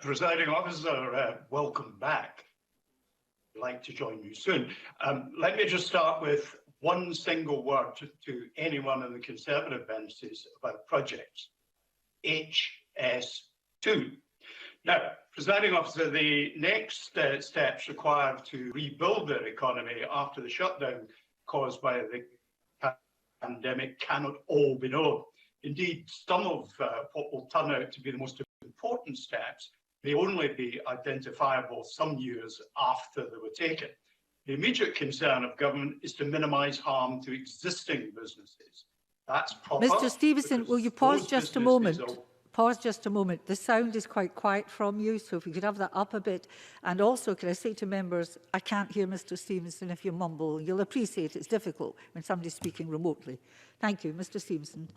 Presiding Officer, welcome back. I'd like to join you soon. Let me just start with one single word to anyone in the Conservative benches about projects. HS2. Now, Presiding Officer, the next steps required to rebuild their economy after the shutdown caused by the pandemic cannot all be known. Indeed, some of what will turn out to be the most important steps may only be identifiable some years after they were taken. The immediate concern of government is to minimise harm to existing businesses. That's proper. Mr. Stevenson, will you pause just a moment? Pause just a moment. The sound is quite quiet from you, so if we could have that up a bit. And also, can I say to members, I can't hear Mr. Stevenson if you mumble. You'll appreciate it's difficult when somebody's speaking remotely. Thank you. Mr. Stevenson.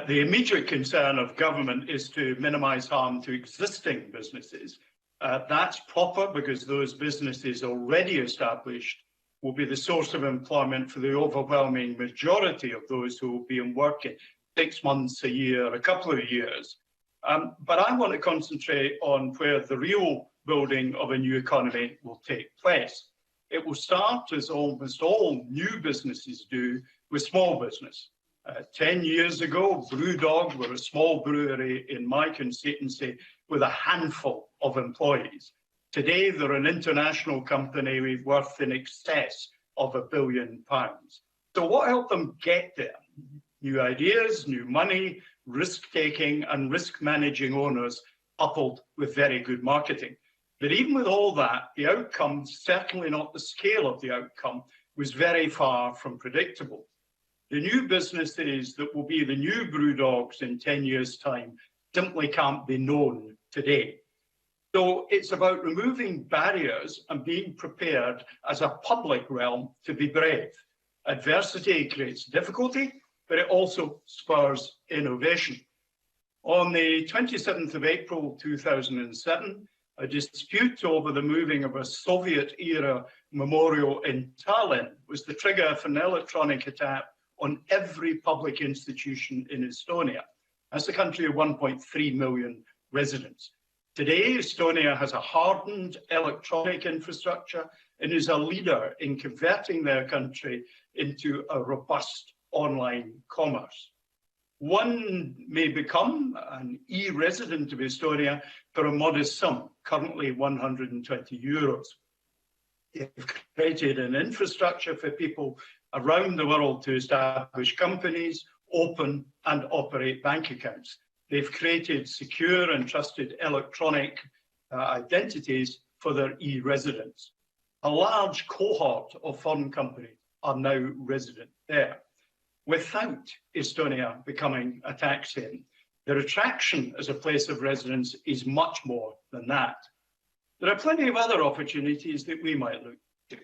The immediate concern of government is to minimise harm to existing businesses. That's proper because those businesses already established will be the source of employment for the overwhelming majority of those who will be in work in 6 months, a year, a couple of years. But I want to concentrate on where the real building of a new economy will take place. It will start, as almost all new businesses do, with small business. 10 years ago, Brewdog were a small brewery in my constituency with a handful of employees. Today, they're an international company worth in excess of £1 billion. So what helped them get there? New ideas, new money, risk-taking and risk-managing owners coupled with very good marketing. But even with all that, the outcome, certainly not the scale of the outcome, was very far from predictable. The new businesses that will be the new Brewdogs in 10 years' time simply can't be known today. So it's about removing barriers and being prepared as a public realm to be brave. Adversity creates difficulty, but it also spurs innovation. On the 27th of April 2007, a dispute over the moving of a Soviet-era memorial in Tallinn was the trigger for an electronic attack on every public institution in Estonia. That's a country of 1.3 million residents. Today, Estonia has a hardened electronic infrastructure and is a leader in converting their country into a robust online commerce. One may become an e-resident of Estonia for a modest sum, currently €120. They've created an infrastructure for people around the world to establish companies, open and operate bank accounts. They've created secure and trusted electronic identities for their e-residents. A large cohort of foreign companies are now resident there. Without Estonia becoming a tax haven, their attraction as a place of residence is much more than that. There are plenty of other opportunities that we might look to.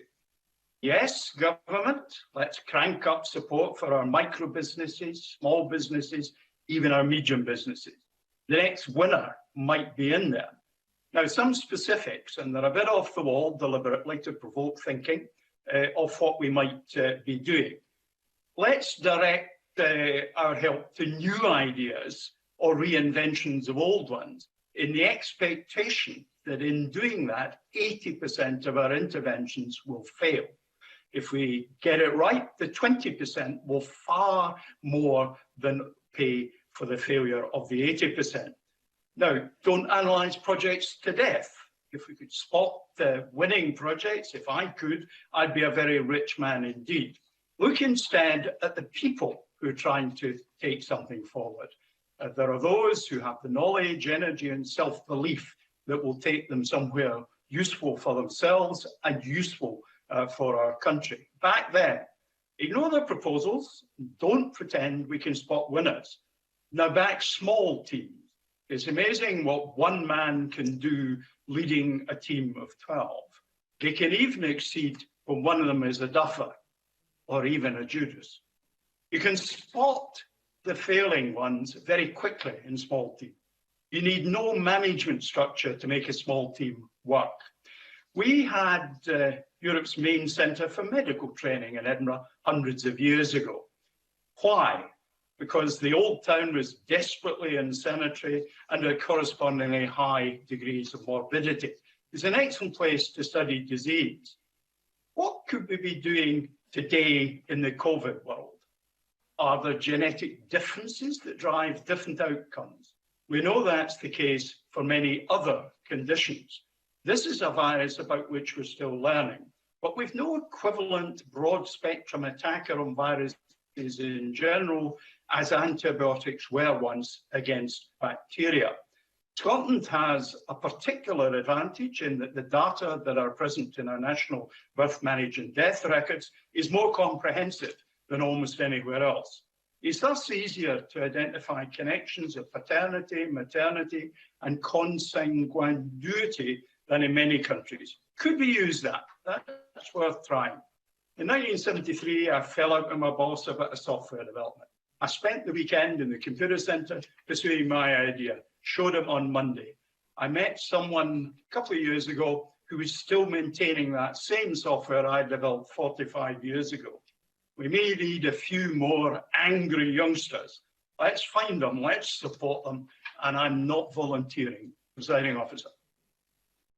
Yes, government, let's crank up support for our micro businesses, small businesses, even our medium businesses. The next winner might be in there. Now, some specifics, and they're a bit off the wall deliberately to provoke thinking of what we might be doing. Let's direct our help to new ideas or reinventions of old ones in the expectation that in doing that, 80% of our interventions will fail. If we get it right, the 20% will far more than pay for the failure of the 80%. Now, don't analyse projects to death. If we could spot the winning projects, if I could, I'd be a very rich man indeed. Look instead at the people who are trying to take something forward. There are those who have the knowledge, energy and self-belief that will take them somewhere useful for themselves and useful for our country. Back then, ignore their proposals, don't pretend we can spot winners. Now back small teams. It's amazing what one man can do leading a team of 12. They can even exceed when one of them is a duffer or even a Judas. You can spot the failing ones very quickly in small teams. You need no management structure to make a small team work. We had Europe's main centre for medical training in Edinburgh hundreds of years ago. Why? because the old town was desperately unsanitary and had correspondingly high degrees of morbidity. It's an excellent place to study disease. What could we be doing today in the COVID world? Are there genetic differences that drive different outcomes? We know that's the case for many other conditions. This is a virus about which we're still learning, but we've no equivalent broad-spectrum attacker on viruses in general as antibiotics were once against bacteria. Scotland has a particular advantage in that the data that are present in our national birth, marriage and death records is more comprehensive than almost anywhere else. It's thus easier to identify connections of paternity, maternity and consanguinity than in many countries. Could we use that? That's worth trying. In 1973, I fell out with my boss about a software development. I spent the weekend in the computer centre pursuing my idea, showed him on Monday. I met someone a couple of years ago who was still maintaining that same software I developed 45 years ago. We may need a few more angry youngsters. Let's find them, let's support them, and I'm not volunteering, Presiding Officer.